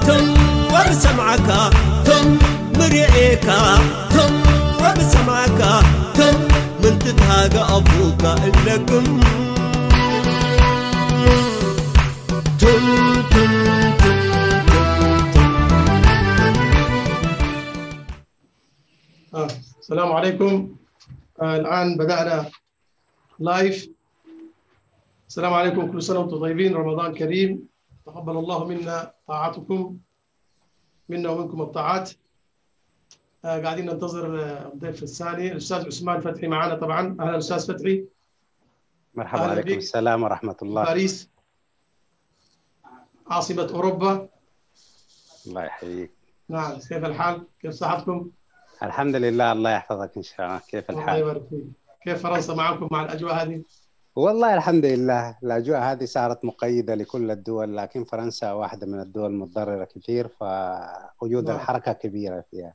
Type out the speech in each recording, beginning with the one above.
تم وبسمعك تم مرئيك تم وبسمعك تم من تتهاجى أبوك إنكم تم تم السلام عليكم. الآن بدأنا لايف. السلام عليكم، كل سنة وانتم طيبين، رمضان كريم، تقبل الله منا طاعتكم، منا ومنكم الطاعات. قاعدين ننتظر الضيف الثاني الأستاذ عثمان فتحي معنا طبعا. أهلا أستاذ فتحي. مرحبا. عليكم السلام ورحمة الله. باريس عاصمة أوروبا. الله يحييك. نعم، كيف الحال؟ كيف صحتكم؟ الحمد لله، الله يحفظك إن شاء الله. كيف الحال؟ الله يبارك فيك. كيف فرنسا معكم مع الأجواء هذه؟ والله الحمد لله، الأجواء هذه صارت مقيدة لكل الدول، لكن فرنسا واحدة من الدول المتضررة كثير، فوجود الحركة كبيرة فيها.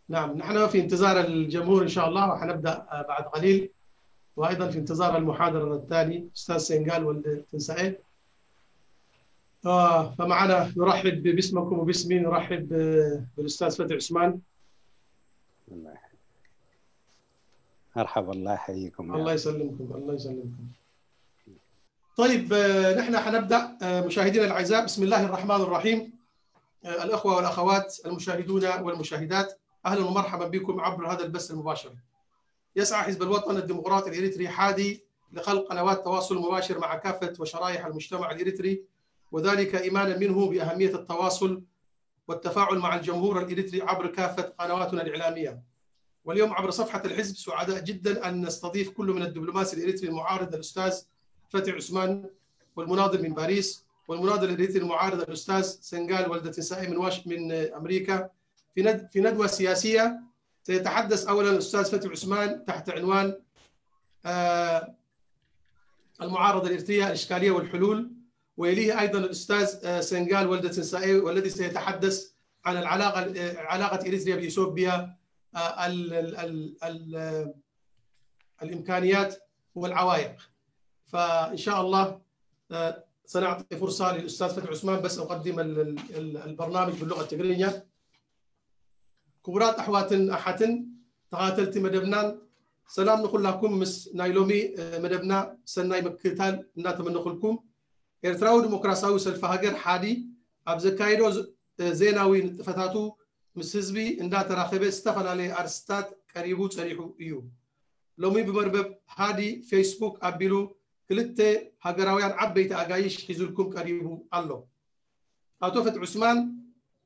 نعم، نحن في انتظار الجمهور إن شاء الله، وحنبدأ بعد قليل، وأيضا في انتظار المحاضر الثاني أستاذ سنغال والتنسائي. فمعنا نرحب باسمكم وباسمي، نرحب بالأستاذ فتحي عثمان. مرحبا، الله يحييكم. الله يسلمكم، الله يسلمكم. طيب، نحن حنبدأ. مشاهدينا الأعزاء، بسم الله الرحمن الرحيم. الأخوة والأخوات المشاهدون والمشاهدات، أهلا ومرحبا بكم عبر هذا البث المباشر. يسعى حزب الوطن الديمقراطي الإريتري حادي لخلق قنوات تواصل مباشر مع كافة وشرائح المجتمع الإريتري، وذلك إيمانا منه بأهمية التواصل والتفاعل مع الجمهور الإريتري عبر كافة قنواتنا الإعلامية. واليوم عبر صفحة الحزب سعداء جدا أن نستضيف كل من الدبلوماسي الإريتري المعارض الأستاذ فتحي عثمان، والمناضل من باريس، والمناضل الإريتري المعارض الأستاذ سنغال ولد التنسائي من أمريكا، في ندوة سياسية سيتحدث أولا الأستاذ فتحي عثمان تحت عنوان المعارضة الإريترية الإشكالية والحلول، ويليه أيضا الأستاذ سنغال ولد التنسائي والذي سيتحدث عن علاقة إريتريا بإثيوبيا، الإمكانيات والعوائق. فإن شاء الله سنعطي فرصة للأستاذ فتحي عثمان، بس أقدم البرنامج باللغة التجرينية. كبرات أحواتن أحاتن تقاتلت مدبنان سلام نقول لكم مس نايلومي مدبنا سناي مكتال ناتمنى لكم إرتراو ديمقراسياوي سلف هاجر حادي أبزكايدو زيناوي نتفتاتو مس حزبي إندا تراخبه استفنالي أرستات قريبو صريحو إيو لومي بمربب هادي فيسبوك أبيلو كلته هاجراويان عبيت أجايش حزولكم قريبو الله. أتو فتحي عثمان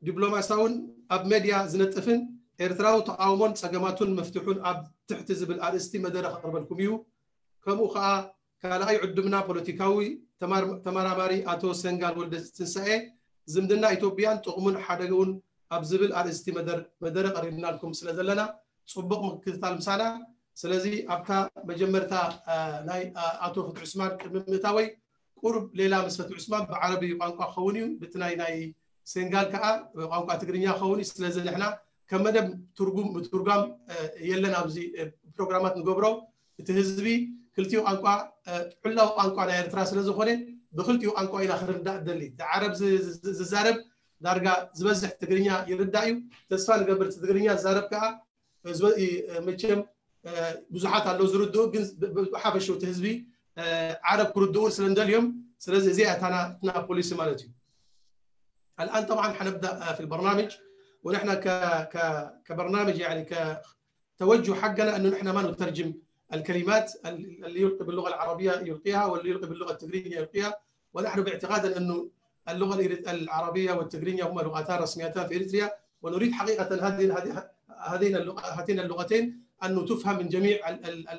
دبلوماسيون أب ميديا زنتفن إرتراو تعاون سجماتون مفتوحون أب تحت زبل أرستي مدرة قربلكم يو كم أخا كلا أي عدمنا بوليتيكاوي تمارماري أتو سنغال ولد التنسائي زمدنا إثيوبيان تقومون حدقون أب زبل أرستي مدرة قريبنا لكم سلازلنا صبق مكتال مسانا سلازي أبتا بجمرتا ناي أتو فتحي عثمان متاوي قرب ليلة مس فتحي عثمان بعربي قانقا خوني بتناي ناي سنغال كأ قانقا تجرينيا خوني سلازل إحنا كمدب ترجم يلنا أبزي برنامجات نجبره تهزبي كلتيو أنقا حلا أنقا على إرتراس لزخوني دخلتيو أنقا إلى آخر دللي تعرب زارب درجة زبزح تجرينيا يردايو تسفان قبل تجرينيا زارب كأ زب متشم بزحات على لوزردو جنس حافشوا تهزبي عرب كردور سلندليوم سلزي زي أنا بوليس مالتي. الآن طبعا حنبدأ في البرنامج، ونحن كبرنامج يعني كتوجه حقنا انه نحن ما نترجم الكلمات، اللي يلقي باللغه العربيه يلقيها واللي يلقي باللغه التجرينيه يلقيها، ونحن باعتقادنا انه اللغه العربيه والتجرينيه هما لغتان رسميتان في اريتريا، ونريد حقيقه هاتين اللغتين ان تفهم من جميع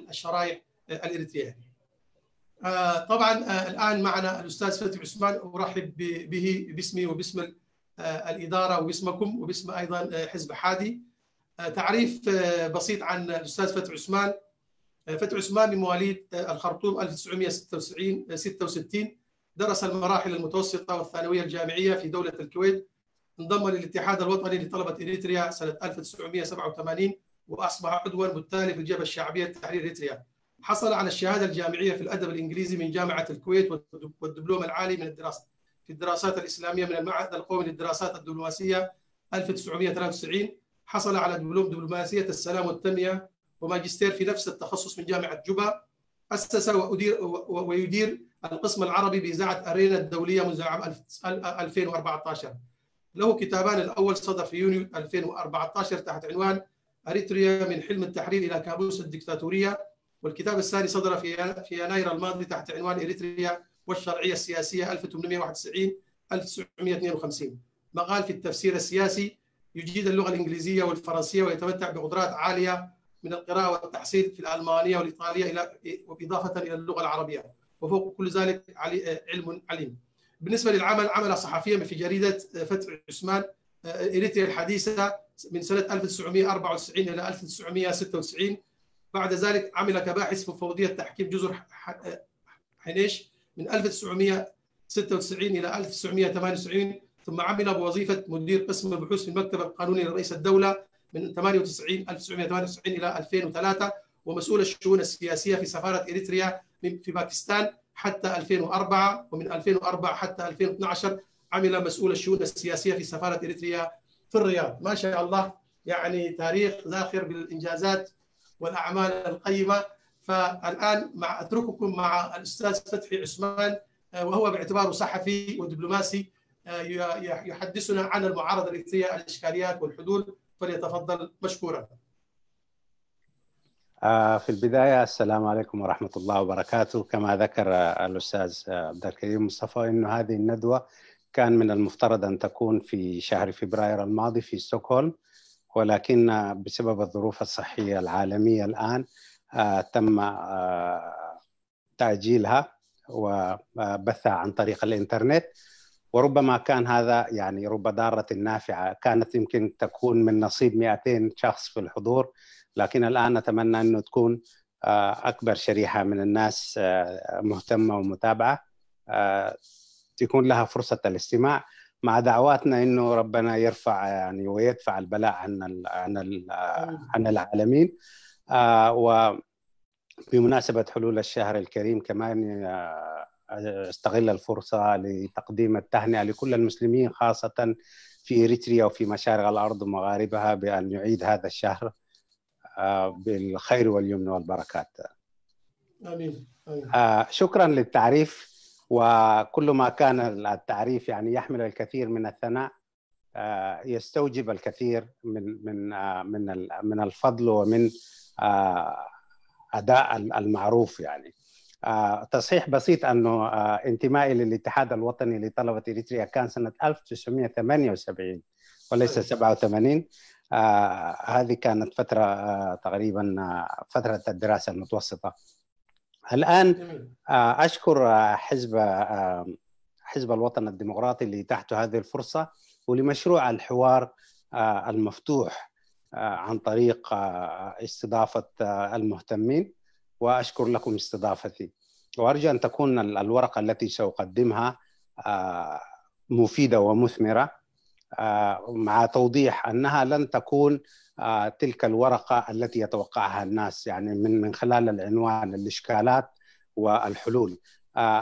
الشرائح الاريترية. طبعا الان معنا الاستاذ فتحي عثمان، ارحب به باسمي وباسم الإدارة وباسمكم وباسم أيضا حزب حادي. تعريف بسيط عن الأستاذ فتحي عثمان. فتحي عثمان من مواليد الخرطوم 1966، درس المراحل المتوسطة والثانوية الجامعية في دولة الكويت، انضم للاتحاد الوطني لطلبة إريتريا سنة 1987 وأصبح عضوا بالتالي في الجبهة الشعبية لتحرير إريتريا. حصل على الشهادة الجامعية في الأدب الإنجليزي من جامعة الكويت والدبلوم العالي من الدراسة في الدراسات الإسلامية من المعهد القومي للدراسات الدبلوماسية 1993. حصل على دبلوم دبلوماسية السلام والتنمية وماجستير في نفس التخصص من جامعة جوبا. أسس ويدير القسم العربي بإذاعة أرينا الدولية منذ عام 2014. له كتابان، الأول صدر في يونيو 2014 تحت عنوان أريتريا من حلم التحرير إلى كابوس الدكتاتورية، والكتاب الثاني صدر في يناير الماضي تحت عنوان إريتريا والشرعية السياسية 1861-1952. مقال في التفسير السياسي، يجيد اللغة الإنجليزية والفرنسية ويتمتع بقدرات عالية من القراءة والتحصيل في الألمانية والإيطالية وإضافة إلى اللغة العربية، وفوق كل ذلك علم عليم. بالنسبة للعمل، عمل صحفيا في جريدة فتح عثمان إريتريا الحديثة من سنة 1994 إلى 1996. بعد ذلك عمل كباحث في مفوضية تحكيم جزر حنيش من 1996 إلى 1998، ثم عمل بوظيفة مدير قسم البحوث في المكتب القانوني لرئيس الدولة من 1998 إلى 2003، ومسؤول الشؤون السياسية في سفارة إريتريا في باكستان حتى 2004، ومن 2004 حتى 2012 عمل مسؤول الشؤون السياسية في سفارة إريتريا في الرياض. ما شاء الله، يعني تاريخ زاخر بالإنجازات والأعمال القيمة. فالآن أترككم مع الأستاذ فتحي عثمان، وهو باعتباره صحفي ودبلوماسي يحدثنا عن المعارضة الإريترية، الإشكاليات والحلول. فليتفضل مشكورا. في البداية السلام عليكم ورحمة الله وبركاته. كما ذكر الأستاذ عبد الكريم مصطفى أنه هذه الندوة كان من المفترض أن تكون في شهر فبراير الماضي في ستوكهولم، ولكن بسبب الظروف الصحية العالمية الآن تم تأجيلها وبثها عن طريق الإنترنت. وربما كان هذا يعني رب ضارة نافعة، كانت يمكن تكون من نصيب 200 شخص في الحضور، لكن الآن نتمنى أنه تكون أكبر شريحة من الناس مهتمة ومتابعة تكون لها فرصة الاستماع، مع دعواتنا أنه ربنا يرفع يعني ويدفع البلاء عن العالمين. وبمناسبة حلول الشهر الكريم كمان استغل الفرصة لتقديم التهنئة لكل المسلمين خاصة في إريتريا وفي مشارق الأرض ومغاربها بأن يعيد هذا الشهر بالخير واليمن والبركات. آمين. شكرا للتعريف، وكل ما كان التعريف يعني يحمل الكثير من الثناء يستوجب الكثير من الفضل ومن أداء المعروف. يعني تصحيح بسيط أنه انتمائي للاتحاد الوطني لطلبة إريتريا كان سنة 1978 وليس 87. هذه كانت فترة تقريبا فترة الدراسة المتوسطة. الآن أشكر حزب الوطن الديمقراطي اللي تحت هذه الفرصة ولمشروع الحوار المفتوح عن طريق استضافة المهتمين، وأشكر لكم استضافتي، وأرجو أن تكون الورقة التي سأقدمها مفيدة ومثمرة، مع توضيح أنها لن تكون تلك الورقة التي يتوقعها الناس، يعني من خلال العنوان الإشكالات والحلول،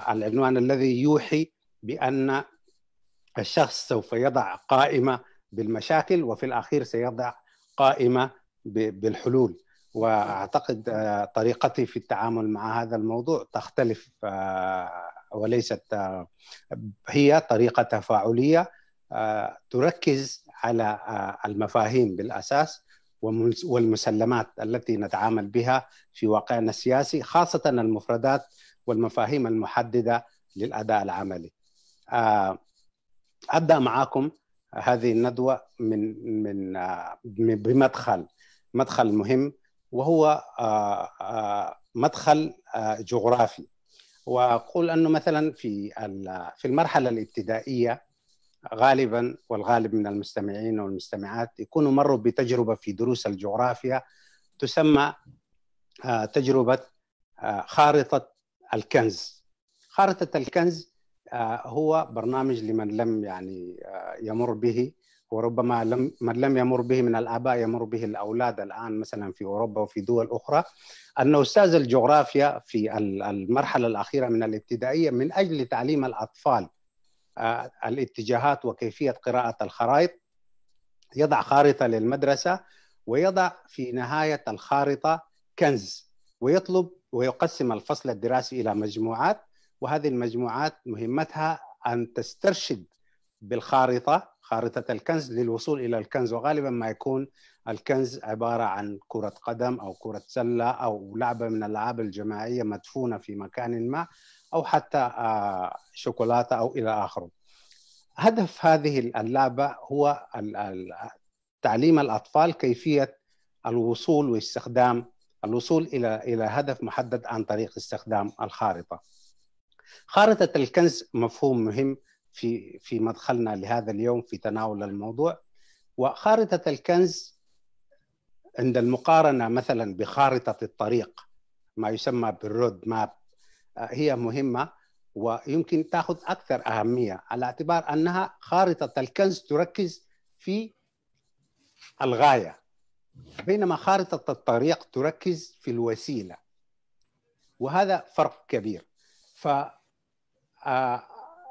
العنوان الذي يوحي بأن الشخص سوف يضع قائمة بالمشاكل وفي الأخير سيضع قائمة بالحلول. وأعتقد طريقتي في التعامل مع هذا الموضوع تختلف، وليست هي طريقة تفاعلية تركز على المفاهيم بالأساس والمسلمات التي نتعامل بها في واقعنا السياسي، خاصة المفردات والمفاهيم المحددة للأداء العملي. أبدأ معكم هذه الندوة بمدخل مهم، وهو مدخل جغرافي. وأقول أنه مثلا في المرحلة الابتدائية غالبا والغالب من المستمعين والمستمعات يكونوا مروا بتجربة في دروس الجغرافيا تسمى تجربة خارطة الكنز. خارطة الكنز هو برنامج لمن لم يعني يمر به، وربما من لم يمر به من الآباء يمر به الأولاد الآن مثلا في أوروبا وفي دول أخرى، أن أستاذ الجغرافيا في المرحلة الأخيرة من الابتدائية من أجل تعليم الأطفال الاتجاهات وكيفية قراءة الخرائط، يضع خارطة للمدرسة ويضع في نهاية الخارطة كنز، ويطلب ويقسم الفصل الدراسي إلى مجموعات، وهذه المجموعات مهمتها أن تسترشد بالخارطة، خارطة الكنز، للوصول إلى الكنز. وغالبا ما يكون الكنز عبارة عن كرة قدم أو كرة سلة أو لعبة من الألعاب الجماعية مدفونة في مكان ما، أو حتى شوكولاتة أو إلى آخره. هدف هذه اللعبة هو تعليم الأطفال كيفية الوصول واستخدام الوصول إلى هدف محدد عن طريق استخدام الخارطة. خارطة الكنز مفهوم مهم في مدخلنا لهذا اليوم في تناول الموضوع. وخارطة الكنز عند المقارنة مثلا بخارطة الطريق، ما يسمى بالرود ماب، هي مهمة ويمكن تأخذ أكثر أهمية، على اعتبار أنها خارطة الكنز تركز في الغاية، بينما خارطة الطريق تركز في الوسيلة، وهذا فرق كبير.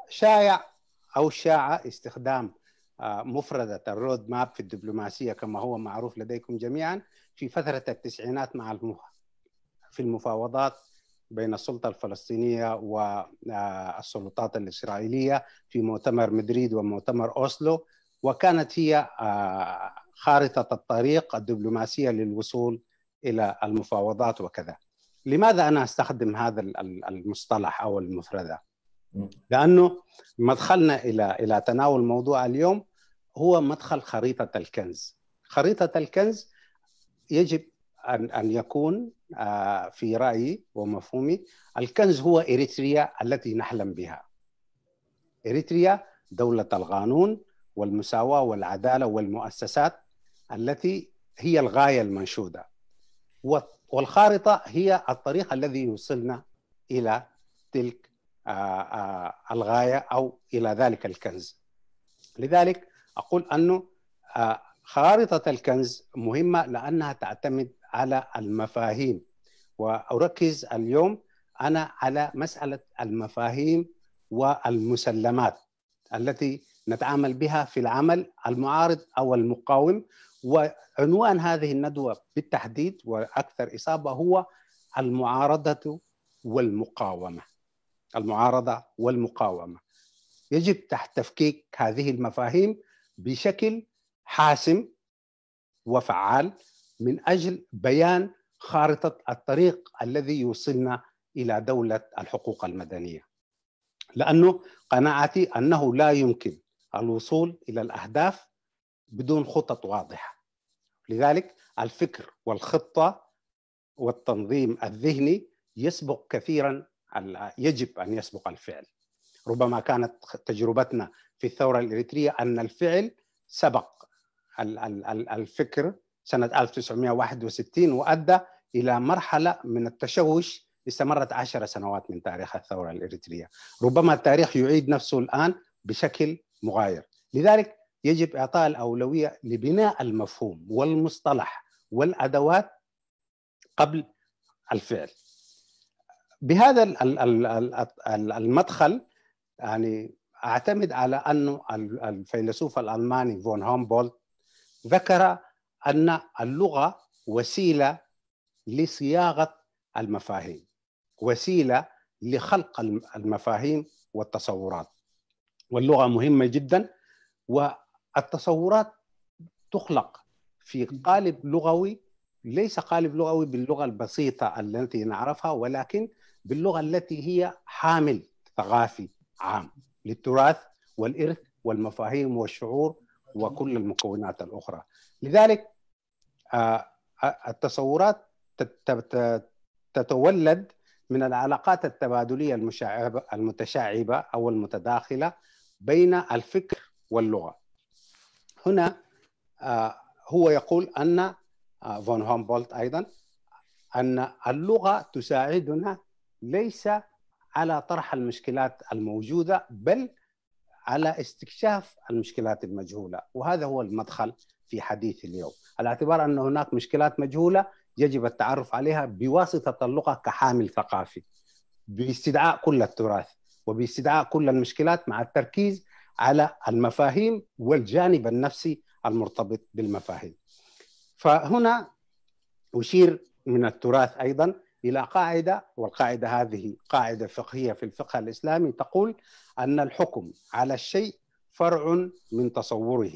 شاع استخدام مفردة الرود ماب في الدبلوماسية كما هو معروف لديكم جميعا في فترة التسعينات في المفاوضات بين السلطة الفلسطينية والسلطات الإسرائيلية في مؤتمر مدريد ومؤتمر أوسلو، وكانت هي خارطة الطريق الدبلوماسية للوصول إلى المفاوضات وكذا. لماذا أنا أستخدم هذا المصطلح أو المفردة؟ لأنه مدخلنا إلى تناول موضوع اليوم هو مدخل خريطة الكنز. خريطة الكنز يجب أن يكون في رأيي ومفهومي الكنز هو إريتريا التي نحلم بها. إريتريا دولة القانون والمساواة والعدالة والمؤسسات التي هي الغاية المنشودة، والخارطة هي الطريق الذي يوصلنا إلى تلك الغاية أو إلى ذلك الكنز. لذلك أقول أنه خارطة الكنز مهمة لأنها تعتمد على المفاهيم، وأركز اليوم أنا على مسألة المفاهيم والمسلمات التي نتعامل بها في العمل المعارض أو المقاوم. وعنوان هذه الندوة بالتحديد وأكثر إصابة هو المعارضة والمقاومة. المعارضة والمقاومة يجب تفكيك هذه المفاهيم بشكل حاسم وفعال من أجل بيان خارطة الطريق الذي يوصلنا إلى دولة الحقوق المدنية، لأنه قناعتي أنه لا يمكن الوصول إلى الأهداف بدون خطط واضحة. لذلك الفكر والخطة والتنظيم الذهني يسبق كثيرا، يجب أن يسبق الفعل. ربما كانت تجربتنا في الثورة الإريترية أن الفعل سبق الفكر سنة 1961 وأدى إلى مرحلة من التشوش استمرت 10 سنوات من تاريخ الثورة الإريترية. ربما التاريخ يعيد نفسه الآن بشكل مغاير. لذلك يجب إعطاء الأولوية لبناء المفهوم والمصطلح والأدوات قبل الفعل. بهذا المدخل يعني أعتمد على أنه الفيلسوف الألماني فون هومبولت ذكر أن اللغة وسيلة لصياغة المفاهيم، وسيلة لخلق المفاهيم والتصورات، واللغة مهمة جدا. والتصورات تخلق في قالب لغوي، ليس قالب لغوي باللغة البسيطة التي نعرفها، ولكن باللغة التي هي حامل ثقافي عام للتراث والإرث والمفاهيم والشعور وكل المكونات الأخرى. لذلك التصورات تتولد من العلاقات التبادلية المتشعبة أو المتداخلة بين الفكر واللغة. هنا هو يقول أن فون هومبولت أيضا أن اللغة تساعدنا ليس على طرح المشكلات الموجودة بل على استكشاف المشكلات المجهولة. وهذا هو المدخل في حديث اليوم، على اعتبار أن هناك مشكلات مجهولة يجب التعرف عليها بواسطة اللغة كحامل ثقافي، باستدعاء كل التراث وباستدعاء كل المشكلات مع التركيز على المفاهيم والجانب النفسي المرتبط بالمفاهيم. فهنا أشير من التراث أيضا إلى قاعدة، والقاعدة هذه قاعدة فقهية في الفقه الإسلامي تقول أن الحكم على الشيء فرع من تصوره،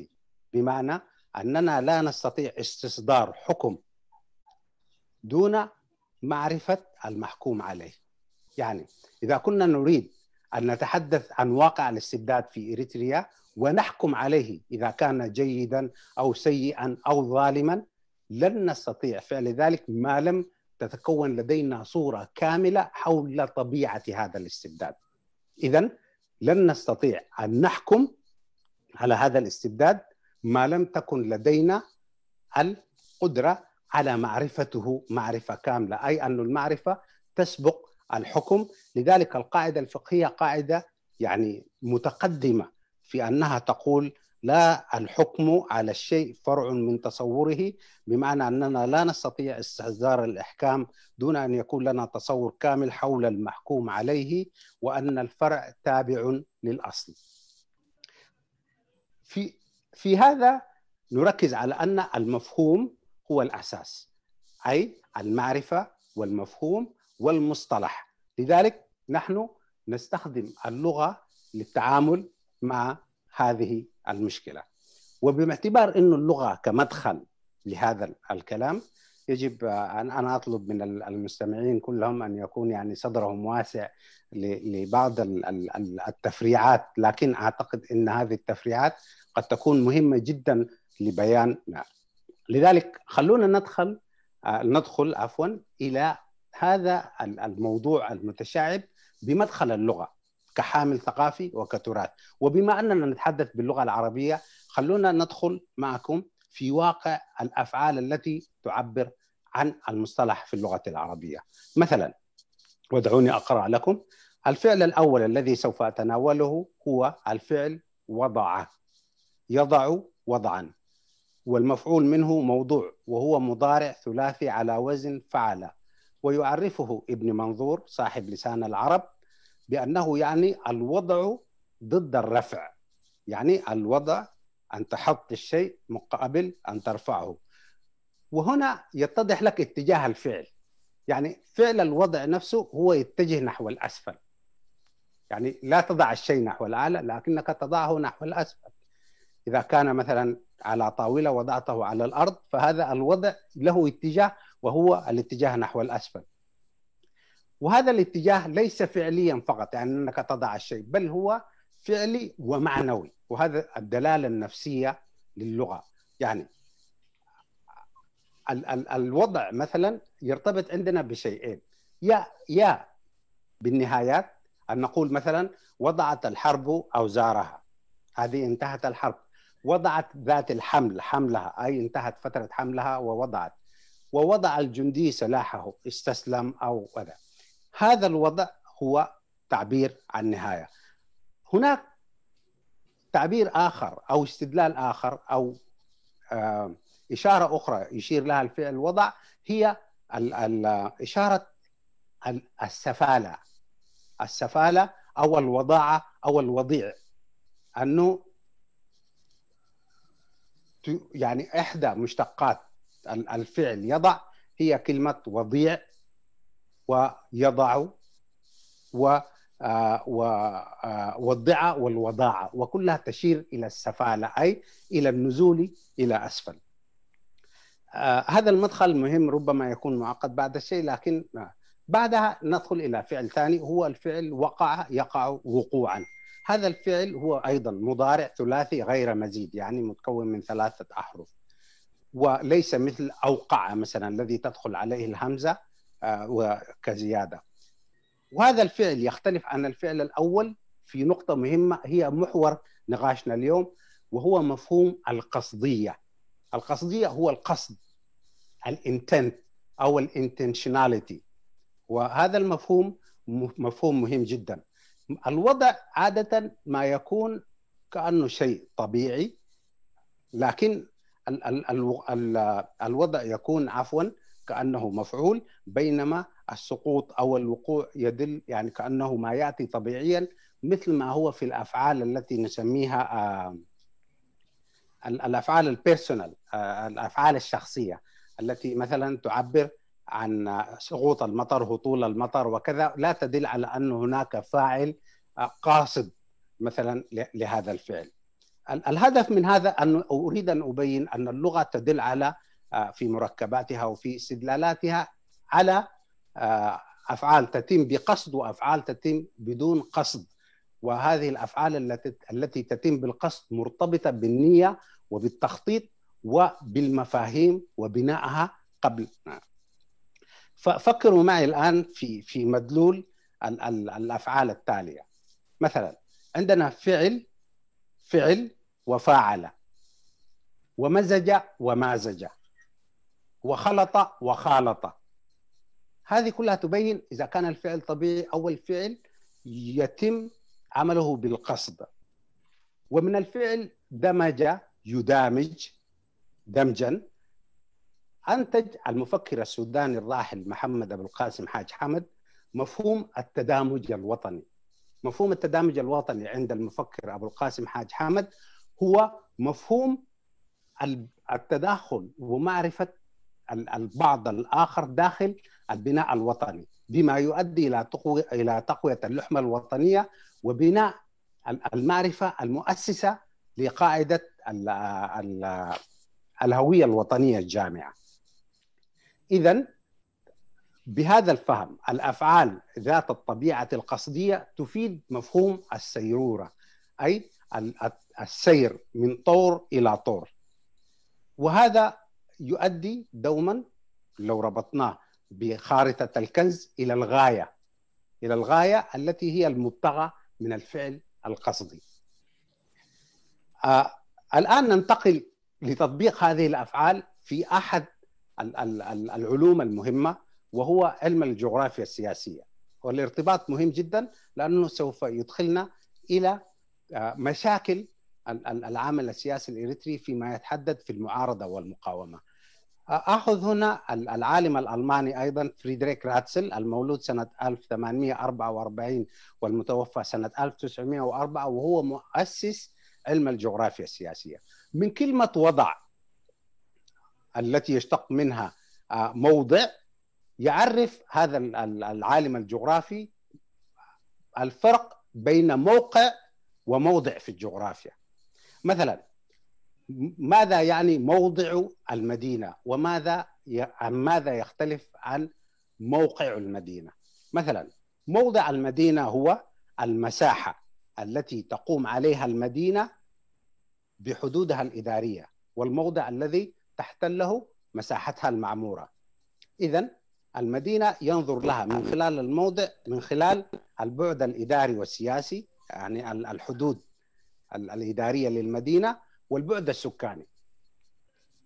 بمعنى أننا لا نستطيع استصدار حكم دون معرفة المحكوم عليه. يعني إذا كنا نريد أن نتحدث عن واقع الاستبداد في إريتريا ونحكم عليه إذا كان جيدا أو سيئا أو ظالما، لن نستطيع فعل ذلك ما لم تتكون لدينا صورة كاملة حول طبيعة هذا الاستبداد. إذن لن نستطيع أن نحكم على هذا الاستبداد ما لم تكن لدينا القدرة على معرفته معرفة كاملة، أي أن المعرفة تسبق الحكم. لذلك القاعدة الفقهية قاعدة يعني متقدمة في أنها تقول لا، الحكم على الشيء فرع من تصوره، بمعنى أننا لا نستطيع استصدار الإحكام دون أن يكون لنا تصور كامل حول المحكوم عليه، وأن الفرع تابع للأصل. في هذا نركز على أن المفهوم هو الأساس، أي المعرفة والمفهوم والمصطلح. لذلك نحن نستخدم اللغة للتعامل مع هذه المشكلة. وباعتبار أن اللغة كمدخل لهذا الكلام، يجب أن أنا أطلب من المستمعين كلهم أن يكون يعني صدرهم واسع لبعض التفريعات، لكن أعتقد أن هذه التفريعات قد تكون مهمة جدا لبيان. لذلك خلونا ندخل إلى هذا الموضوع المتشعب بمدخل اللغة كحامل ثقافي وكتراث. وبما أننا نتحدث باللغة العربية، خلونا ندخل معكم في واقع الأفعال التي تعبر عن المصطلح في اللغة العربية. مثلا، ودعوني أقرأ لكم. الفعل الأول الذي سوف أتناوله هو الفعل وضع، يضع وضعا، والمفعول منه موضوع، وهو مضارع ثلاثي على وزن فعل. ويعرفه ابن منظور صاحب لسان العرب بأنه يعني الوضع ضد الرفع، يعني الوضع أن تحط الشيء مقابل أن ترفعه. وهنا يتضح لك اتجاه الفعل، يعني فعل الوضع نفسه هو يتجه نحو الأسفل، يعني لا تضع الشيء نحو الأعلى لكنك تضعه نحو الأسفل. إذا كان مثلا على طاولة وضعته على الأرض، فهذا الوضع له اتجاه وهو الاتجاه نحو الأسفل. وهذا الاتجاه ليس فعليا فقط، يعني أنك تضع الشيء، بل هو فعلي ومعنوي، وهذا الدلالة النفسية للغة. يعني الوضع مثلا يرتبط عندنا بشيئين، يا بالنهايات أن نقول مثلا وضعت الحرب أوزارها، هذه انتهت الحرب. وضعت ذات الحمل حملها، أي انتهت فترة حملها ووضعت. ووضع الجندي سلاحه، استسلم أو وذا. هذا الوضع هو تعبير عن نهاية. هناك تعبير آخر أو استدلال آخر أو إشارة أخرى يشير لها الفعل وضع، هي إشارة السفالة، السفالة أو الوضاعة أو الوضيع، أنه يعني إحدى مشتقات الفعل يضع هي كلمة وضيع ويضع والضعة والوضاعة، وكلها تشير إلى السفالة، أي إلى النزول إلى أسفل. هذا المدخل مهم، ربما يكون معقد بعد الشيء، لكن بعدها ندخل إلى فعل ثاني هو الفعل وقع، يقع وقوعا. هذا الفعل هو أيضا مضارع ثلاثي غير مزيد، يعني متكون من 3 أحرف، وليس مثل أوقع مثلا الذي تدخل عليه الهمزة وكزيادة. وهذا الفعل يختلف عن الفعل الأول في نقطة مهمة هي محور نقاشنا اليوم، وهو مفهوم القصدية. القصدية هو القصد، الانتنت أو الانتنشناليتي، وهذا المفهوم مفهوم مهم جدا. الوضع عادة ما يكون كأنه شيء طبيعي، لكن الوضع يكون كأنه مفعول، بينما السقوط أو الوقوع يدل يعني كأنه ما يأتي طبيعيا، مثل ما هو في الأفعال التي نسميها الأفعال البيرسونال، الأفعال الشخصية التي مثلا تعبر عن سقوط المطر، هطول المطر وكذا، لا تدل على أن هناك فاعل قاصد مثلا لهذا الفعل. الهدف من هذا أن أريد أن أبين أن اللغة تدل على في مركباتها وفي استدلالاتها على أفعال تتم بقصد وأفعال تتم بدون قصد، وهذه الأفعال التي تتم بالقصد مرتبطة بالنية وبالتخطيط وبالمفاهيم وبنائها قبل. ففكروا معي الآن في مدلول الأفعال التالية. مثلا عندنا فعل وفاعل، ومزج ومازج، وخلط وخالط. هذه كلها تبين إذا كان الفعل طبيعي أو الفعل يتم عمله بالقصد. ومن الفعل دمج يدامج دمجا. أنتج المفكر السوداني الراحل محمد أبو القاسم حاج حمد مفهوم التدامج الوطني. مفهوم التدامج الوطني عند المفكر أبو القاسم حاج حمد هو مفهوم التداخل ومعرفة البعض الآخر داخل البناء الوطني، بما يؤدي إلى تقوية اللحمة الوطنية وبناء المعرفة المؤسسة لقاعدة الهوية الوطنية الجامعة. إذن بهذا الفهم الأفعال ذات الطبيعة القصدية تفيد مفهوم السيرورة، أي السير من طور إلى طور، وهذا يؤدي دوما لو ربطناه بخارطة الكنز إلى الغاية التي هي المبتغى من الفعل القصدي. الآن ننتقل لتطبيق هذه الأفعال في أحد العلوم المهمة، وهو علم الجغرافيا السياسية. والارتباط مهم جدا لأنه سوف يدخلنا إلى مشاكل العامل السياسي الإريتري فيما يتحدث في المعارضة والمقاومة. أخذ هنا العالم الألماني أيضا فريدريك راتسل، المولود سنة 1844 والمتوفى سنة 1904، وهو مؤسس علم الجغرافيا السياسية. من كلمة وضع التي يشتق منها موضع، يعرف هذا العالم الجغرافي الفرق بين موقع وموضع في الجغرافيا. مثلا ماذا يعني موضع المدينة، وماذا يختلف عن موقع المدينة؟ مثلا موضع المدينة هو المساحة التي تقوم عليها المدينة بحدودها الإدارية، والموضع الذي تحتله مساحتها المعمورة. إذن المدينة ينظر لها من خلال الموضع، من خلال البعد الإداري والسياسي، يعني الحدود الإدارية للمدينة، والبعد السكاني.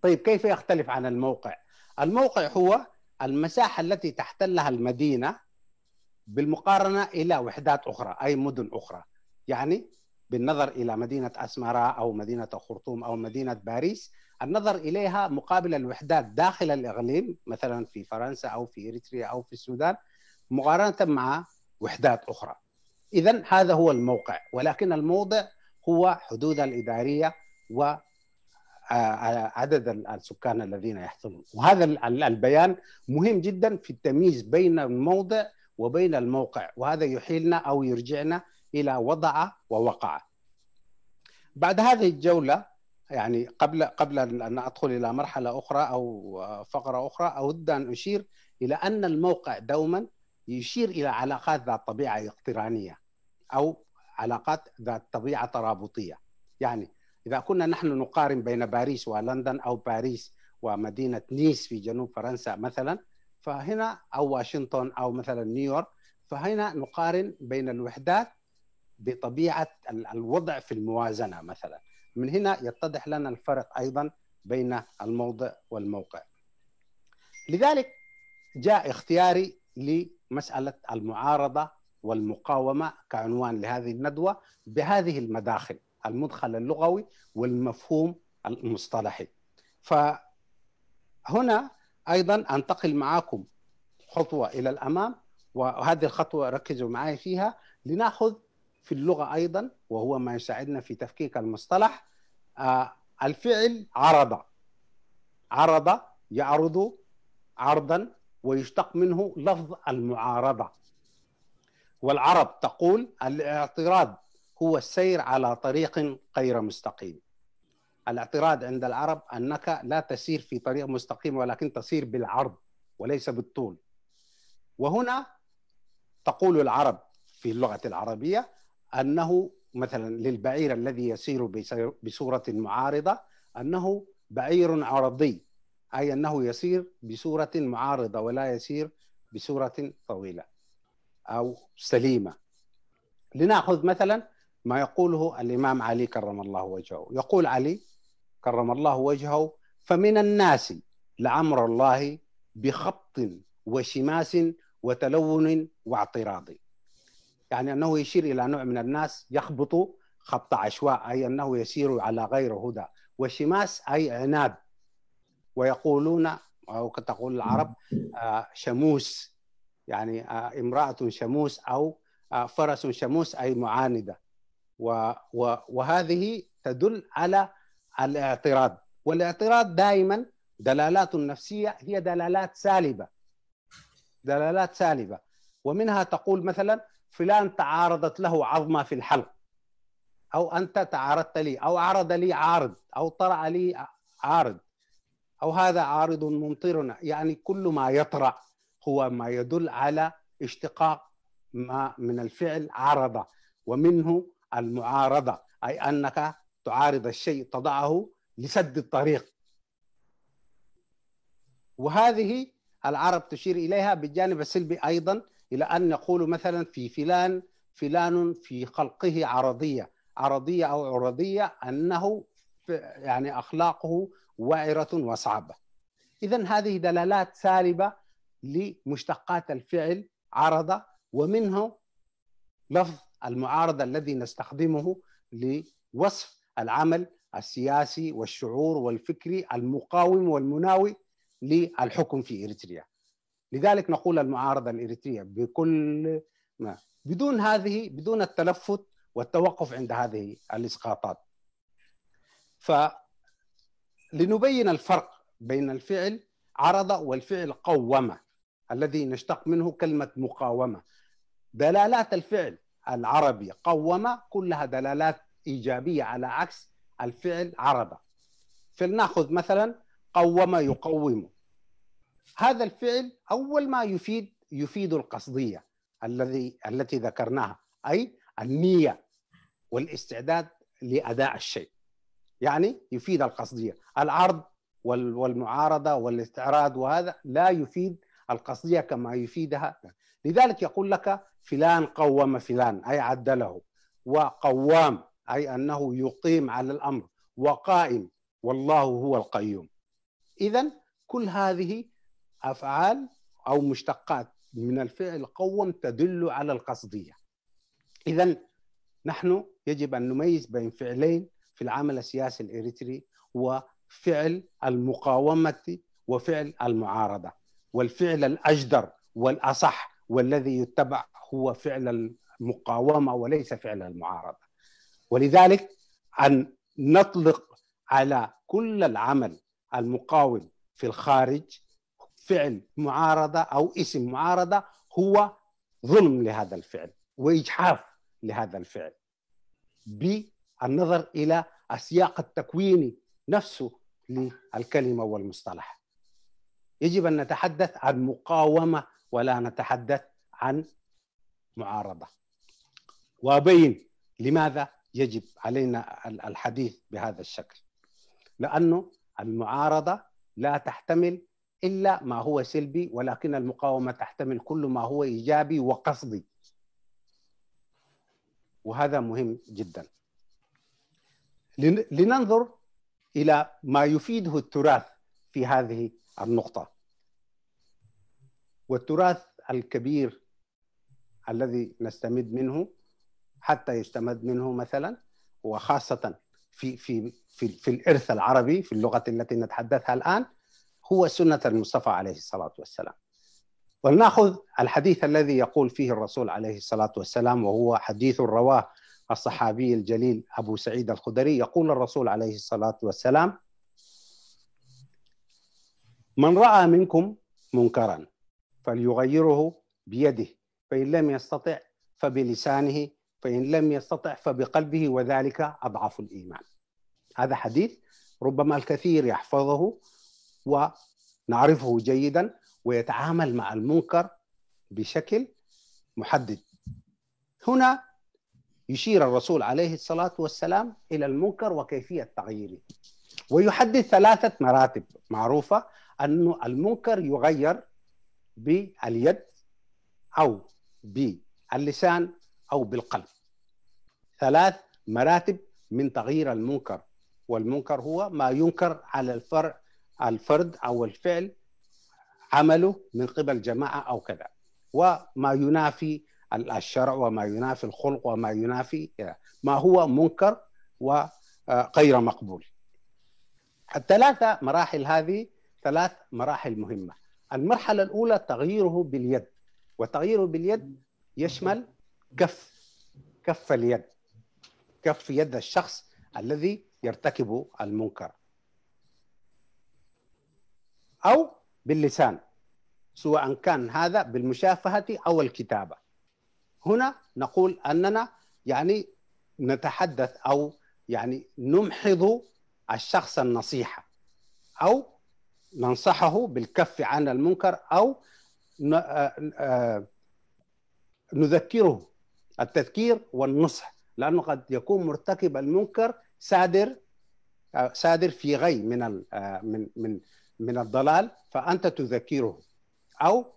طيب كيف يختلف عن الموقع؟ الموقع هو المساحة التي تحتلها المدينة بالمقارنة إلى وحدات أخرى، أي مدن أخرى. يعني بالنظر إلى مدينة أسمرة أو مدينة الخرطوم أو مدينة باريس، النظر إليها مقابل الوحدات داخل الإقليم، مثلا في فرنسا أو في إريتريا أو في السودان، مقارنة مع وحدات أخرى. إذن هذا هو الموقع، ولكن الموضع هو حدود الإدارية وعدد السكان الذين يحصلون. وهذا البيان مهم جدا في التمييز بين الموضع وبين الموقع، وهذا يحيلنا أو يرجعنا إلى وضع ووقع. بعد هذه الجولة، يعني قبل أن أدخل إلى مرحلة أخرى أو فقرة أخرى، أود أن أشير إلى أن الموقع دوما يشير إلى علاقات ذات طبيعة اقترانية أو علاقات ذات طبيعة ترابطية. يعني إذا كنا نحن نقارن بين باريس ولندن أو باريس ومدينة نيس في جنوب فرنسا مثلا، فهنا أو واشنطن أو مثلا نيويورك، فهنا نقارن بين الوحدات بطبيعة الوضع في الموازنة مثلا. من هنا يتضح لنا الفرق أيضا بين الموضع والموقع. لذلك جاء اختياري لمسألة المعارضة والمقاومة كعنوان لهذه الندوة بهذه المداخل: المدخل اللغوي والمفهوم المصطلحي. فهنا أيضا أنتقل معكم خطوة إلى الأمام، وهذه الخطوة ركزوا معي فيها لنأخذ في اللغة أيضا، وهو ما يساعدنا في تفكيك المصطلح. الفعل عرض، عرض يعرض عرضا، ويشتق منه لفظ المعارضة. والعرب تقول الاعتراض هو السير على طريق غير مستقيم. الاعتراض عند العرب أنك لا تسير في طريق مستقيم، ولكن تسير بالعرض وليس بالطول. وهنا تقول العرب في اللغة العربية أنه مثلا للبعير الذي يسير بصورة معارضة أنه بعير عرضي، أي أنه يسير بصورة معارضة ولا يسير بصورة طويلة أو سليمة. لنأخذ مثلا ما يقوله الإمام علي كرم الله وجهه. يقول علي كرم الله وجهه: فمن الناس لعمر الله بخبط وشماس وتلون واعتراض. يعني أنه يشير إلى نوع من الناس يخبط خبط عشواء، أي أنه يسير على غير هدى، وشماس أي عناد. ويقولون أو تقول العرب شموس، يعني امرأة شموس أو فرس شموس أي معاندة. وهذه تدل على الاعتراض. والاعتراض دائما دلالات نفسية هي دلالات سالبة، دلالات سالبة. ومنها تقول مثلا فلان تعارضت له عظمة في الحلق، أو أنت تعارضت لي، أو عرض لي عارض، أو طرأ لي عارض، أو هذا عارض ممطرنا. يعني كل ما يطرأ هو ما يدل على اشتقاق ما من الفعل عرض، ومنه المعارضة، أي أنك تعارض الشيء، تضعه لسد الطريق. وهذه العرب تشير إليها بالجانب السلبي أيضا، إلى أن يقولوا مثلا في فلان في خلقه عرضية أو عرضية، أنه يعني أخلاقه وعرة وصعبة. إذن هذه دلالات سالبة لمشتقات الفعل عرض، ومنه لفظ المعارضة الذي نستخدمه لوصف العمل السياسي والشعور والفكري المقاوم والمناوي للحكم في إريتريا. لذلك نقول المعارضة الإريترية بكل ما بدون التلفت والتوقف عند هذه الإسقاطات. فلنبين الفرق بين الفعل عرض والفعل قوم الذي نشتق منه كلمة مقاومة. دلالات الفعل العربي قوم كلها دلالات إيجابية على عكس الفعل عرض. فلنأخذ مثلا قوم يقوم. هذا الفعل أول ما يفيد القصدية التي ذكرناها، أي النية والاستعداد لأداء الشيء، يعني يفيد القصدية. العرض والمعارضة والاستعراض وهذا لا يفيد القصدية كما يفيدها. لذلك يقول لك فلان قوم فلان أي عدله، وقوام أي أنه يقيم على الأمر، وقائم والله هو القيوم. إذن كل هذه أفعال أو مشتقات من الفعل قوم تدل على القصدية. إذن نحن يجب أن نميز بين فعلين في العمل السياسي الإريتري، وفعل المقاومة وفعل المعارضة. والفعل الأجدر والأصح والذي يتبع هو فعل المقاومة وليس فعل المعارضة. ولذلك أن نطلق على كل العمل المقاوم في الخارج فعل معارضة أو اسم معارضة هو ظلم لهذا الفعل وإجحاف لهذا الفعل، بالنظر إلى السياق التكويني نفسه للكلمة والمصطلح. يجب أن نتحدث عن مقاومة ولا نتحدث عن معارضة. وأبين لماذا يجب علينا الحديث بهذا الشكل. لأنه المعارضة لا تحتمل إلا ما هو سلبي، ولكن المقاومة تحتمل كل ما هو إيجابي وقصدي، وهذا مهم جدا. لننظر إلى ما يفيده التراث في هذه النقطة. والتراث الكبير الذي نستمد منه حتى يستمد منه مثلا، وخاصة في الإرث العربي في اللغة التي نتحدثها الآن، هو سنة المصطفى عليه الصلاة والسلام. ولنأخذ الحديث الذي يقول فيه الرسول عليه الصلاة والسلام، وهو حديث رواه الصحابي الجليل أبو سعيد الخدري. يقول الرسول عليه الصلاة والسلام: من رأى منكم منكرا فليغيره بيده، فإن لم يستطع فبلسانه، فإن لم يستطع فبقلبه، وذلك أضعف الإيمان. هذا حديث ربما الكثير يحفظه ونعرفه جيدا ويتعامل مع المنكر بشكل محدد. هنا يشير الرسول عليه الصلاة والسلام إلى المنكر وكيفية تغييره، ويحدد 3 مراتب معروفة أن المنكر يغير باليد أو باللسان أو بالقلب. 3 مراتب من تغيير المنكر، والمنكر هو ما ينكر على الفرد أو الفعل عمله من قبل جماعة أو كذا، وما ينافي الشرع وما ينافي الخلق وما ينافي ما هو منكر وغير مقبول. ال3 مراحل هذه 3 مراحل مهمة. المرحلة الأولى تغييره باليد، وتغييره باليد يشمل كف اليد، كف يد الشخص الذي يرتكب المنكر، أو باللسان، سواء كان هذا بالمشافهة أو الكتابة. هنا نقول أننا يعني نتحدث أو يعني نمحض الشخص النصيحة، أو ننصحه بالكف عن المنكر، أو نذكره التذكير والنصح، لأنه قد يكون مرتكب المنكر سادر في غي من الضلال، فأنت تذكره أو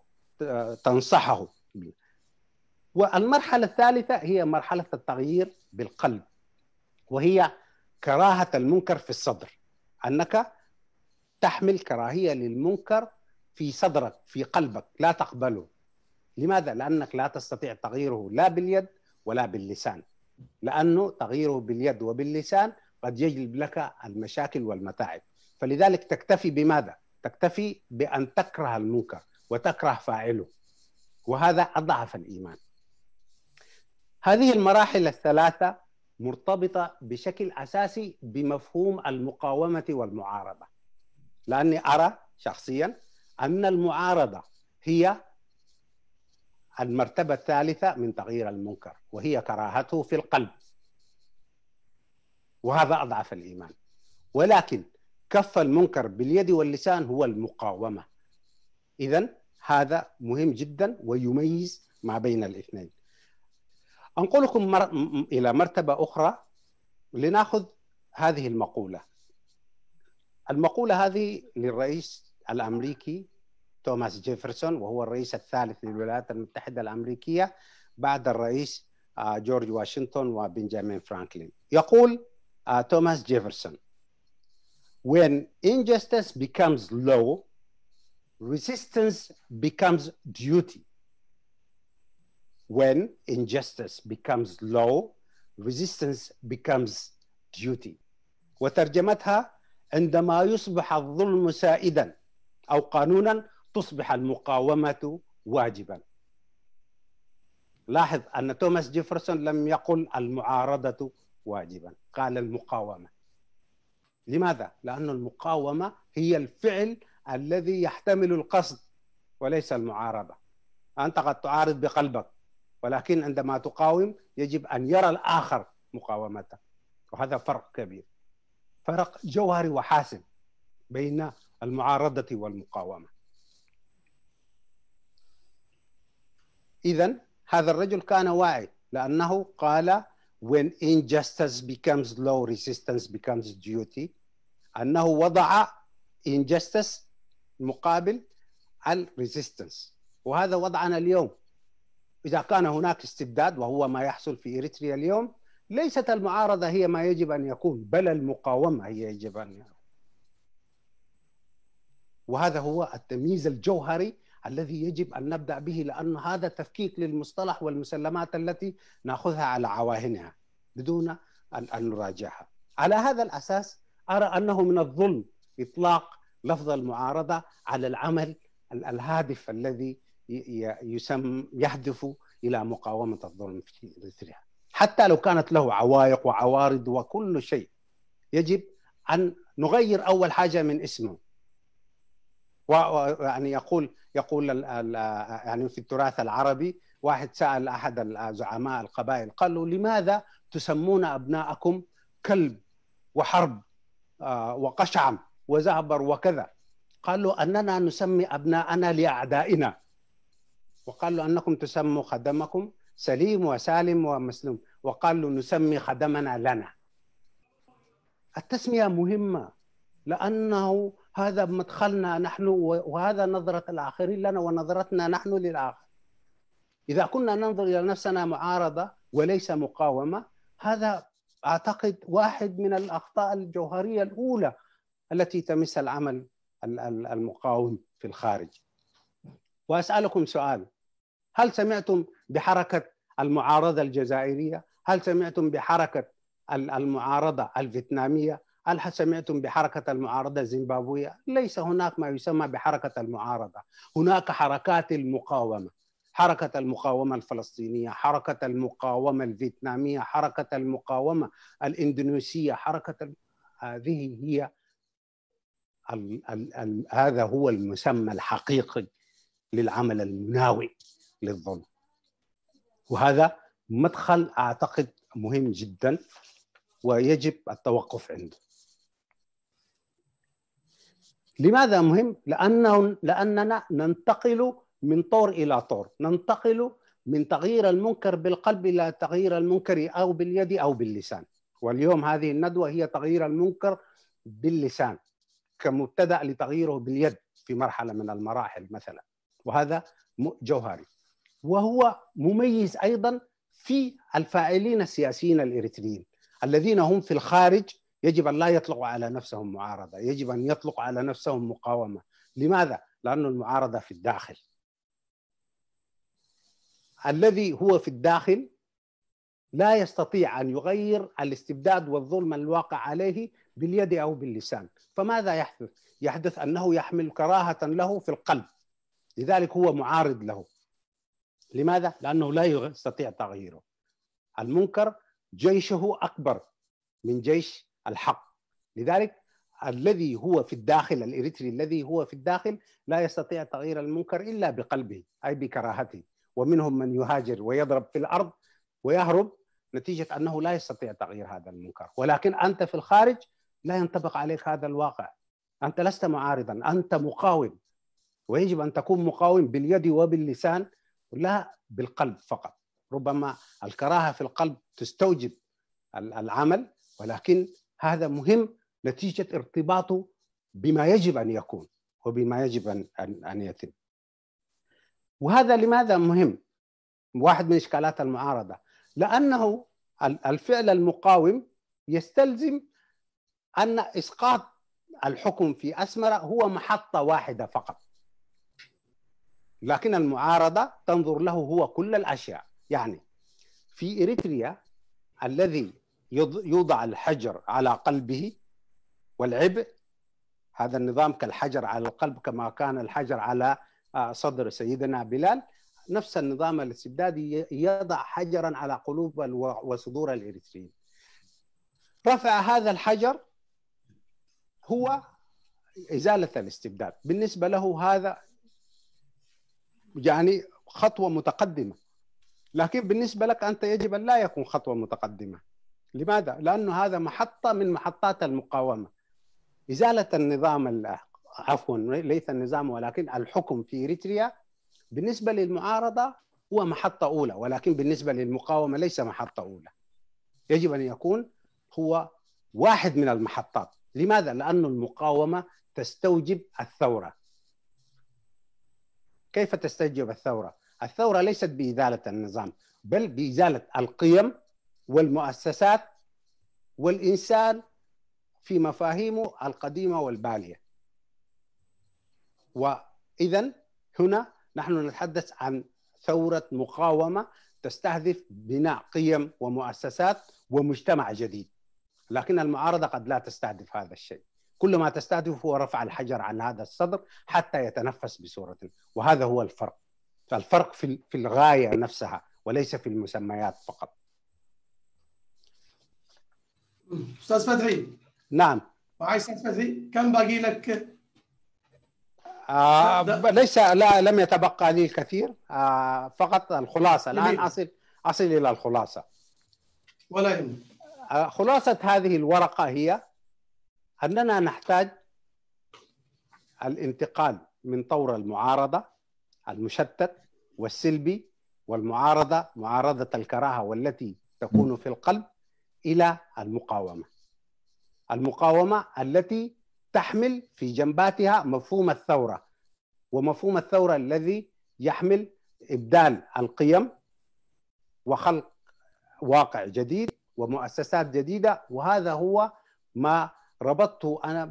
تنصحه. والمرحلة الثالثة هي مرحلة التغيير بالقلب، وهي كراهة المنكر في الصدر، أنك تحمل كراهية للمنكر في صدرك في قلبك، لا تقبله. لماذا؟ لأنك لا تستطيع تغييره لا باليد ولا باللسان، لأنه تغييره باليد وباللسان قد يجلب لك المشاكل والمتاعب. فلذلك تكتفي بماذا؟ تكتفي بأن تكره المنكر وتكره فاعله، وهذا أضعف الإيمان. هذه المراحل ال3 مرتبطة بشكل أساسي بمفهوم المقاومة والمعارضة، لأني أرى شخصيا أن المعارضة هي المرتبة الثالثة من تغيير المنكر، وهي كراهته في القلب، وهذا أضعف الإيمان. ولكن كف المنكر باليد واللسان هو المقاومة. إذن هذا مهم جدا ويميز ما بين الاثنين. أنقلكم إلى مرتبة أخرى لنأخذ هذه المقولة. المقولة هذه للرئيس الأمريكي توماس جيفرسون، وهو الرئيس الثالث للولايات المتحدة الأمريكية بعد الرئيس جورج واشنطن وبنجامين فرانكلين. يقول توماس جيفرسون: When injustice becomes law, resistance becomes duty. When injustice becomes law, resistance becomes duty. وترجمتها: عندما يصبح الظلم سائدا أو قانونا تصبح المقاومة واجبا. لاحظ أن توماس جيفرسون لم يقل المعارضة واجبا، قال المقاومة. لماذا؟ لأن المقاومة هي الفعل الذي يحتمل القصد وليس المعارضة. أنت قد تعارض بقلبك، ولكن عندما تقاوم يجب أن يرى الآخر مقاومتك، وهذا فرق كبير، فرق جوهري وحاسم بين المعارضة والمقاومة. إذن هذا الرجل كان واعي، لأنه قال when injustice becomes law, resistance becomes duty، أنه وضع injustice مقابل الريزيستنس، وهذا وضعنا اليوم. إذا كان هناك استبداد وهو ما يحصل في إريتريا اليوم، ليست المعارضة هي ما يجب أن يكون، بل المقاومة هي يجب أن يكون. وهذا هو التمييز الجوهري الذي يجب أن نبدأ به، لأن هذا تفكيك للمصطلح والمسلمات التي نأخذها على عواهنها بدون أن نراجعها. على هذا الأساس أرى أنه من الظلم إطلاق لفظ المعارضة على العمل الهادف الذي يهدف إلى مقاومة الظلم في إريتريا، حتى لو كانت له عوائق وعوارض وكل شيء. يجب أن نغير أول حاجة من اسمه. ويعني يقول يعني في التراث العربي، واحد سأل أحد زعماء القبائل قال له: لماذا تسمون أبناءكم كلب وحرب وقشعم وزعبر وكذا؟ قال له: أننا نسمي أبناءنا لأعدائنا. وقال له: أنكم تسموا خدمكم سليم وسالم ومسلوم. وقال له: نسمي خدمنا لنا. التسمية مهمة، لأنه هذا مدخلنا نحن، وهذا نظرة الآخرين لنا ونظرتنا نحن للآخر. إذا كنا ننظر إلى نفسنا معارضة وليس مقاومة، هذا أعتقد واحد من الأخطاء الجوهرية الأولى التي تمس العمل المقاوم في الخارج. وأسألكم سؤال: هل سمعتم بحركة المعارضة الجزائرية؟ هل سمعتم بحركة المعارضة الفيتنامية؟ هل سمعتم بحركة المعارضة الزيمبابوية؟ ليس هناك ما يسمى بحركة المعارضة. هناك حركات المقاومة، حركة المقاومة الفلسطينية، حركة المقاومة الفيتنامية، حركة المقاومة الإندونيسية، هذه هي هذا هو المسمى الحقيقي للعمل المناوئ للظلم. وهذا مدخل أعتقد مهم جدا ويجب التوقف عنده. لماذا مهم؟ لأننا ننتقل من طور إلى طور، ننتقل من تغيير المنكر بالقلب إلى تغيير المنكر أو باليد أو باللسان. واليوم هذه الندوة هي تغيير المنكر باللسان كمبتدأ لتغييره باليد في مرحلة من المراحل مثلا، وهذا جوهري. وهو مميز أيضا في الفاعلين السياسيين الإريتريين الذين هم في الخارج. يجب أن لا يطلقوا على نفسهم معارضة، يجب أن يطلقوا على نفسهم مقاومة. لماذا؟ لأن المعارضة في الداخل. الذي هو في الداخل لا يستطيع أن يغير الاستبداد والظلم الواقع عليه باليد أو باللسان. فماذا يحدث؟ يحدث أنه يحمل كراهة له في القلب، لذلك هو معارض له. لماذا؟ لأنه لا يستطيع تغييره. المنكر جيشه أكبر من جيش الحق. لذلك الذي هو في الداخل، الإريتري الذي هو في الداخل، لا يستطيع تغيير المنكر إلا بقلبه أي بكراهته. ومنهم من يهاجر ويضرب في الأرض ويهرب نتيجة أنه لا يستطيع تغيير هذا المنكر. ولكن أنت في الخارج لا ينطبق عليك هذا الواقع، أنت لست معارضا، أنت مقاوم. ويجب أن تكون مقاوم باليد وباللسان لا بالقلب فقط. ربما الكراهة في القلب تستوجب العمل، ولكن هذا مهم نتيجة ارتباطه بما يجب أن يكون وبما يجب أن يتم. وهذا لماذا مهم؟ واحد من إشكالات المعارضة، لأنه الفعل المقاوم يستلزم أن إسقاط الحكم في أسمرة هو محطة واحدة فقط، لكن المعارضة تنظر له هو كل الأشياء. يعني في إريتريا الذي يوضع الحجر على قلبه والعبء، هذا النظام كالحجر على القلب كما كان الحجر على صدر سيدنا بلال، نفس النظام الاستبدادي يضع حجرا على قلوب وصدور الإريتريين. رفع هذا الحجر هو إزالة الاستبداد. بالنسبة له هذا يعني خطوة متقدمة، لكن بالنسبة لك أنت يجب أن لا يكون خطوة متقدمة. لماذا؟ لأنه هذا محطة من محطات المقاومة. إزالة النظام، عفوا ليس النظام ولكن الحكم في إريتريا بالنسبة للمعارضة هو محطة أولى، ولكن بالنسبة للمقاومة ليس محطة أولى. يجب أن يكون هو واحد من المحطات. لماذا؟ لأن المقاومة تستوجب الثورة. كيف تستوجب الثورة؟ الثورة ليست بإزالة النظام، بل بإزالة القيم والمؤسسات والإنسان في مفاهيمه القديمة والبالية. وإذن هنا نحن نتحدث عن ثورة مقاومة تستهدف بناء قيم ومؤسسات ومجتمع جديد، لكن المعارضة قد لا تستهدف هذا الشيء. كل ما تستهدف هو رفع الحجر عن هذا الصدر حتى يتنفس بصورة، وهذا هو الفرق. الفرق في الغاية نفسها وليس في المسميات فقط. أستاذ فتحي. نعم. معي أستاذ فتحي، كم باقي لك؟ ليس، لا، لم يتبقى لي الكثير، فقط الخلاصة. الآن أصل إلى الخلاصة. ولا يهمك. خلاصة هذه الورقة هي أننا نحتاج الانتقال من طور المعارضة المشتت والسلبي والمعارضة، معارضة الكراهة والتي تكون في القلب، إلى المقاومة التي تحمل في جنباتها مفهوم الثورة، ومفهوم الثورة الذي يحمل إبدال القيم وخلق واقع جديد ومؤسسات جديدة. وهذا هو ما ربطته أنا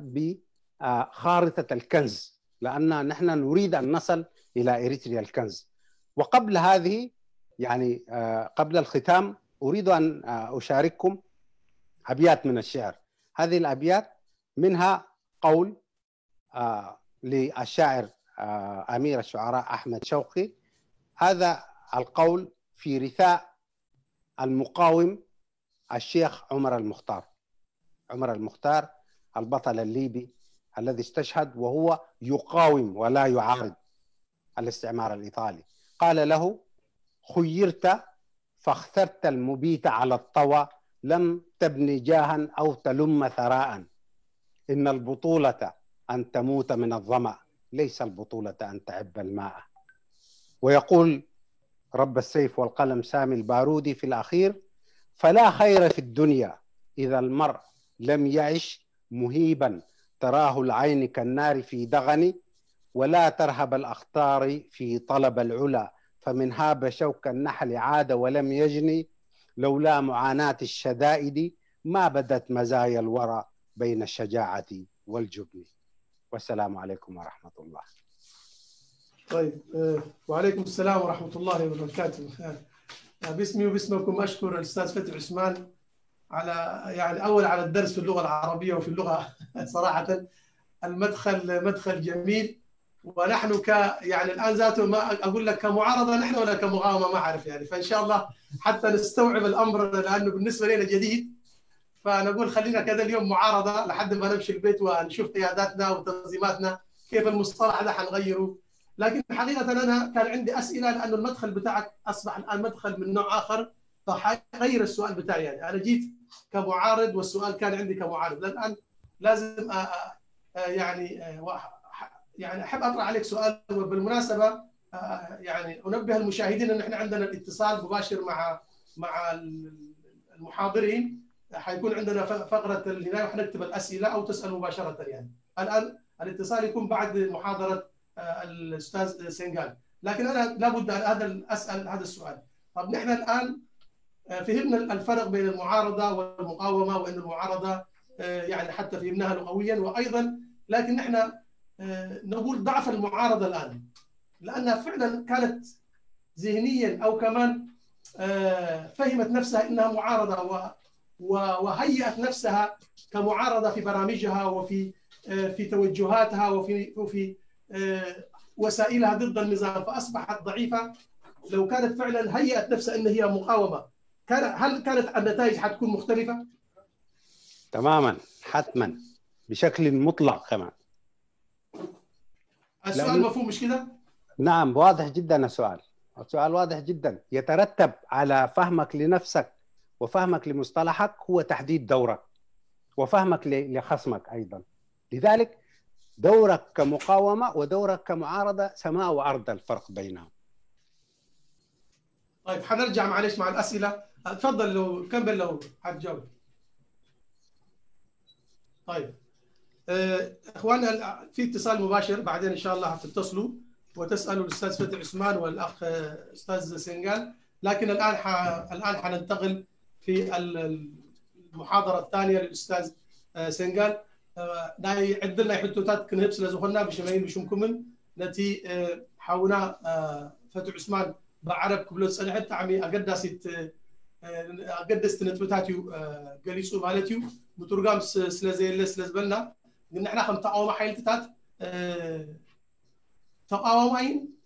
بخارطة الكنز، لأن نحن نريد أن نصل إلى إريتريا الكنز. وقبل هذه، يعني قبل الختام، أريد أن أشارككم أبيات من الشعر. هذه الأبيات منها قول للشاعر أمير الشعراء أحمد شوقي. هذا القول في رثاء المقاوم الشيخ عمر المختار البطل الليبي الذي استشهد وهو يقاوم ولا يعارض الاستعمار الإيطالي. قال له: خيرت فاخترت المبيت على الطوى، لم تبني جاها أو تلم ثراء، إن البطولة أن تموت من الظمأ، ليس البطولة أن تعب الماء. ويقول رب السيف والقلم سامي البارودي في الأخير: فلا خير في الدنيا إذا المرء لم يعش مهيبا، تراه العين كالنار في دغن، ولا ترهب الأخطار في طلب العلا، فمن هاب شوك النحل عاد ولم يجني، لولا معاناة الشدائد ما بدت مزايا الورى بين الشجاعة والجبن. والسلام عليكم ورحمة الله. طيب، وعليكم السلام ورحمة الله وبركاته. باسمي وباسمكم أشكر الأستاذ فتحي عثمان على، يعني أول على الدرس في اللغة العربية وفي اللغة صراحة المدخل مدخل جميل. ونحن يعني الآن ذاته ما أقول لك كمعارضة نحن ولا كمقاومة، ما أعرف يعني. فإن شاء الله حتى نستوعب الأمر، لأنه بالنسبة لنا جديد، فنقول خلينا كذا اليوم معارضة لحد ما نمشي البيت ونشوف قياداتنا وتنظيماتنا كيف المصطلح ده حنغيره. لكن حقيقة أنا كان عندي أسئلة، لأنه المدخل بتاعك أصبح الآن مدخل من نوع آخر، فحغير السؤال بتاعي. يعني أنا جيت كمعارض والسؤال كان عندي كمعارض، الآن لازم يعني أحب أطرح عليك سؤال. وبالمناسبة يعني أنبه المشاهدين أن إحنا عندنا الاتصال مباشر مع المحاضرين. حيكون عندنا فقرة الهداية وحنكتب الأسئلة أو تسأل مباشرة. يعني الآن الاتصال يكون بعد محاضرة الأستاذ سنغال، لكن أنا لابد أن أسأل هذا السؤال. طب نحن الآن فهمنا الفرق بين المعارضة والمقاومة، وأن المعارضة يعني حتى فهمناها لغويا وأيضا، لكن نحن نقول ضعف المعارضة الآن لأنها فعلا كانت ذهنيا أو كمان فهمت نفسها إنها معارضة وهيئت نفسها كمعارضة في برامجها وفي توجهاتها وفي وسائلها ضد النظام، فأصبحت ضعيفة. لو كانت فعلا هيئت نفسها إن هي مقاومة، هل كانت النتائج حتكون مختلفة؟ تماما، حتما، بشكل مطلق كمان. السؤال مفهوم مش كده؟ نعم، واضح جدا السؤال واضح جدا. يترتب على فهمك لنفسك وفهمك لمصطلحك هو تحديد دورك وفهمك لخصمك أيضا. لذلك دورك كمقاومة ودورك كمعارضة سماء وأرض الفرق بينهم. طيب حنرجع معلش مع الأسئلة. تفضل لو كمل لو حتجاوب. طيب اخواننا في اتصال مباشر، بعدين ان شاء الله هتتصلوا وتسالوا الاستاذ فتحي عثمان والاخ استاذ سنغال. لكن الان حننتقل في المحاضره الثانيه للاستاذ سنغال. داي عدلنا حتوتات كنهبس لزخنا بشمايل بشمكمن نتي حاونا فتحي عثمان بعرب كبلوت سنه حتى عمي اقدست نتبتاتيو قاليسو مالتيو بترجم سلازيل سلازبلنا قلنا احنا خم تقاوم حيلتات تقاومين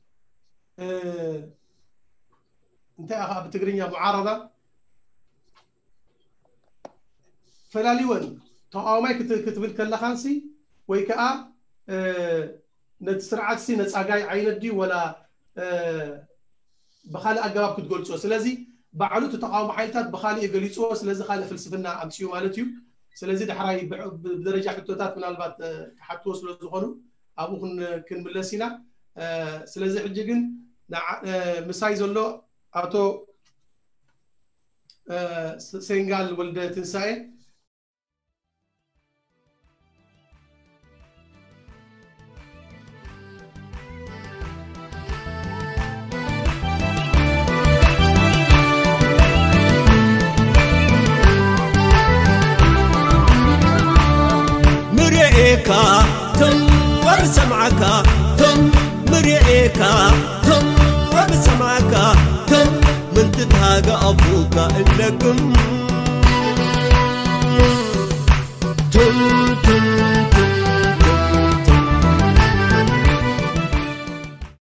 انت اخا بتقرينيا معارضه فلاليون تقاومي كتبل كلخانسي ويكا نتسرعات سي نصاغاي عيندي ولا بخالي اقراب كتقولصو سلازي بعلو تقاوم حيلتات بخالي يغليصو سلازي خالي فلسفنا امسيو مالتيو سلازي دحراي بدرجه حتوتات منالبات حتو سلازخونو ابو كنملسينا سلازي حجي كن مساي زلو اتو سينغال ولد تنساي مرئيكا تم وبسمعك تم مرئيكا تم وبسمعك تم من تتهاجى أبوك إنكم